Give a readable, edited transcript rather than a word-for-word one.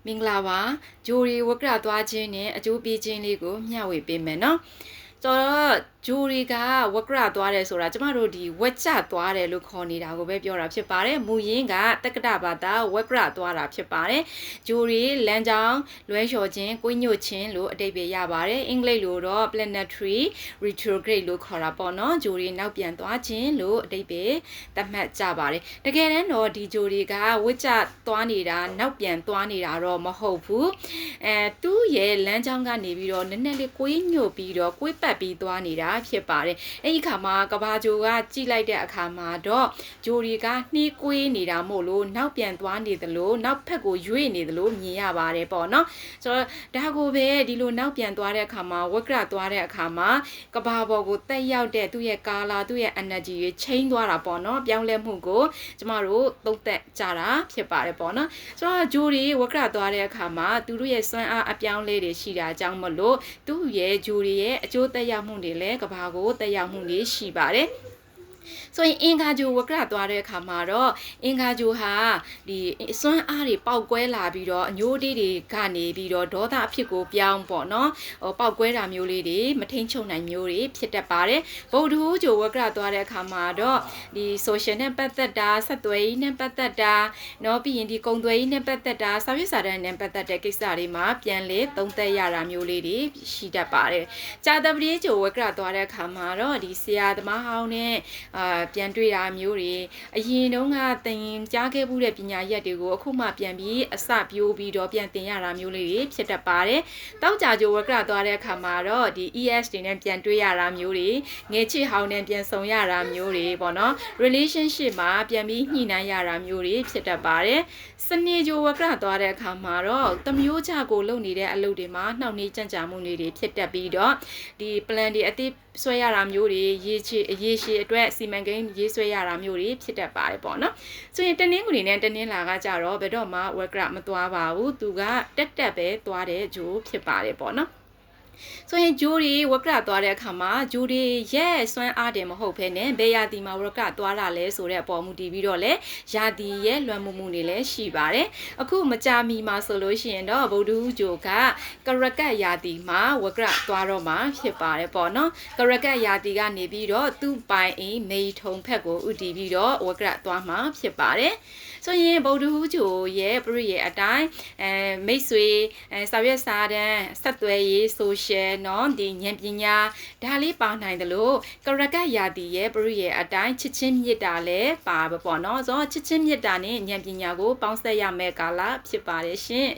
မင်္ဂလာပါဂျိုရီဝက်ကရသွားခြင်းနဲ့အကျိုးပေးခြင်းလေးကိုမျှဝေပေးမယ်နော်ဆိုတော့ဂျိုရီကဝက်ကရသွားတယ်ဆိုတာကျမတို့ဒီဝက်ကျသွားတယ်လို့ခေါ်နေတာကိုပဲပြောတာဖြစ်ပါတယ်မူရင်းကတက္ကတာဘာသာဝက်ကရသွားတာဖြစ်ပါတယ်ဂျိုရီလမ်းကြောင်းလွဲလျှော်ခြင်းကိုညွတ်ခြင်းလို့အဓိပ္ပာယ်ရပါတယ်အင်္ဂလိပ်လိုတော့ planetary retrograde လို့ခေါ်တာပေါ့နော်ဂျိုရီနောက်ပြန်သွားခြင်းလို့အဓိပ္ပာယ်သတ်မှတ်ကြပါတယ်တကယ်တမ်းတော့ဒီဂျိုရီကဝက်ကျသွားနေတာနောက်ပြန်သွားနေတာတော့မဟုတ်ဘူးသူ့ရဲ့လမ်းကြောင်းကနေပြီးတော့နည်းနည်းလေးကိုညွတ်ပြီးတော့ကိုပတ်ပြီးသွားနေတာဖြစ်ပါတယ်အဲ့ဒီခါမှာကဘာဂျိုကကြိလိုက်တဲ့အခါမှာတော့ဂျိုရီကနှီးကွေးနေတာမို့လို့နောက်ပြန်သွားနေသလိုနောက်ဖက်ကိုရွေ့နေသလိုမြင်ရပါတယ်ပေါ့နော်ဆိုတော့ဒါကိုပဲဒီလိုနောက်ပြန်သွားတဲ့အခါမှာဝက်ကရသွားတဲ့အခါမှာကဘာပေါ်ကိုတက်ရောက်တဲ့သူ့ရဲ့ကာလာသူ့ရဲ့ energy တွေချိန်သွားတာပေါ့နော်ပြောင်းလဲမှုကိုကျမတို့သုံးသက်ကြတာဖြစ်ပါတယ်ပေါ့နော်ဆိုတော့ဂျိုရီဝက်ကရသွားတဲ့အခါမှာသူတို့ရဲ့စွမ်းအားအပြောင်းလဲတွေရှိတာကြောင့်မလို့သူ့ရဲ့ဂျိုရီရဲ့အကျိုးသက်ရောက်မှုတွေလည်းကဘာကိုတက်ရောက်မှုတွေရှိပါတယ်ဆိုရင်အင်္ဂါဂျိုဝက်ကရသွားတဲ့အခါမှာတော့အင်္ဂါဂျိုဟာဒီစွမ်းအားတွေပေါက်ကွဲလာပြီးတော့အညိုးတွေကနေပြီးတော့ဒေါသအဖြစ်ကိုပြောင်းပေါ့နော်ပေါက်ကွဲတာမျိုးလေးတွေမထိန်ချုပ်နိုင်မျိုးတွေဖြစ်တတ်ပါတယ်ဗုဒ္ဓဟူးဂျိုဝက်ကရသွားတဲ့အခါမှာတော့ဒီ social နဲ့ပတ်သက်တာဆက်သွယ်ရေးနဲ့ပတ်သက်တာเนาะပြီးရင်ဒီကုံသွယ်ရေးနဲ့ပတ်သက်တာစာရွက်စာတမ်းနဲ့ပတ်သက်တဲ့ကိစ္စတွေမှာပြန်လေသုံးသပ်ရတာမျိုးလေးတွေရှိတတ်ပါတယ်ကြာတပတိဂျိုဝက်ကရသွားတဲ့အခါမှာတော့ဒီဆရာသမားဟောင်းနဲ့ပြန်တွေ့တာမျိုးတွေအရင်တုန်းကသင်ကြားခဲ့မှုတဲ့ပညာရက်တွေကိုအခုမှပြန်ပြီးအစပြိုးပြီးတော့ပြန်သင်ရတာမျိုးလေးတွေဖြစ်တတ်ပါတယ်တောက်ကြကြိုဝက်ကရသွားတဲ့အခါမှာတော့ဒီ ES တွေနဲ့ပြန်တွေ့ရတာမျိုးတွေငယ်ချစ်ဟောင်းနဲ့ပြန်ဆုံရတာမျိုးတွေပေါ့နော် relationship မှာပြန်ပြီးညှိနှိုင်းရတာမျိုးတွေဖြစ်တတ်ပါတယ်စနေကြိုဝက်ကရသွားတဲ့အခါမှာတော့တမျိုးချကိုလုပ်နေတဲ့အလုပ်တွေမှာနှောင့်နှေးကြံ့ကြာမှုတွေဖြစ်တတ်ပြီးတော့ဒီ plan တွေအတိဆွဲရတာမျိုးတွေရေးချအရေးရှိအတွက်စီမံကိန်းရေးဆွဲရတာမျိုးတွေဖြစ်တတ်ပါတယ်ပေါ့နော်ဆိုရင်တနင်္ဂနွေနဲ့တနင်္လာကကြတော့ဘယ်တော့မှဝက်ကရမသွားပါဘူးသူကတက်ပဲသွားတဲ့ဂျိုးဖြစ်ပါတယ်ပေါ့နော်ဆိုရင်ဂျိုရီဝက်ကရသွားတဲ့အခါမှာဂျိုရီရဲ့စွမ်းအားတယ်မဟုတ်ဘဲနဲ့ဘယ်ရာသီမှာဝက်ကရသွားတာလဲဆိုတဲ့အပေါ်မူတည်ပြီးတော့လေရာသီရဲ့လွှမ်းမိုးမှုတွေလည်းရှိပါတယ်အခုမကြာမီမှာဆိုလို့ရှိရင်တော့ဗုဒ္ဓဟူးဂျိုကကရကတ်ရာသီမှာဝက်ကရသွားတော့မှာဖြစ်ပါတယ်ပေါ့နော်ကရကတ်ရာသီကနေပြီးတော့သူ့ပိုင်အိမ်မေထုံဖက်ကိုဥတည်ပြီးတော့ဝက်ကရသွားမှာဖြစ်ပါတယ်ဆိုရင်ဗုဒ္ဓဟူးဂျိုရဲ့ပရိရဲ့အတိုင်းမိတ်ဆွေစာရွက်စာတမ်းဆက်သွယ်ရေး social เนาะဒီဉာဏ်ပညာဒါလေးပါနိုင်တယ်လို့ကရကတ်ရာသီရဲ့ပရိရဲ့အတိုင်းချစ်ချင်းမြတ်တာလည်းပါပဲပေါ့เนาะဆိုတော့ချစ်ချင်းမြတ်တာနဲ့ဉာဏ်ပညာကိုပေါင်းစပ်ရမယ့်ကာလဖြစ်ပါတယ်ရှင်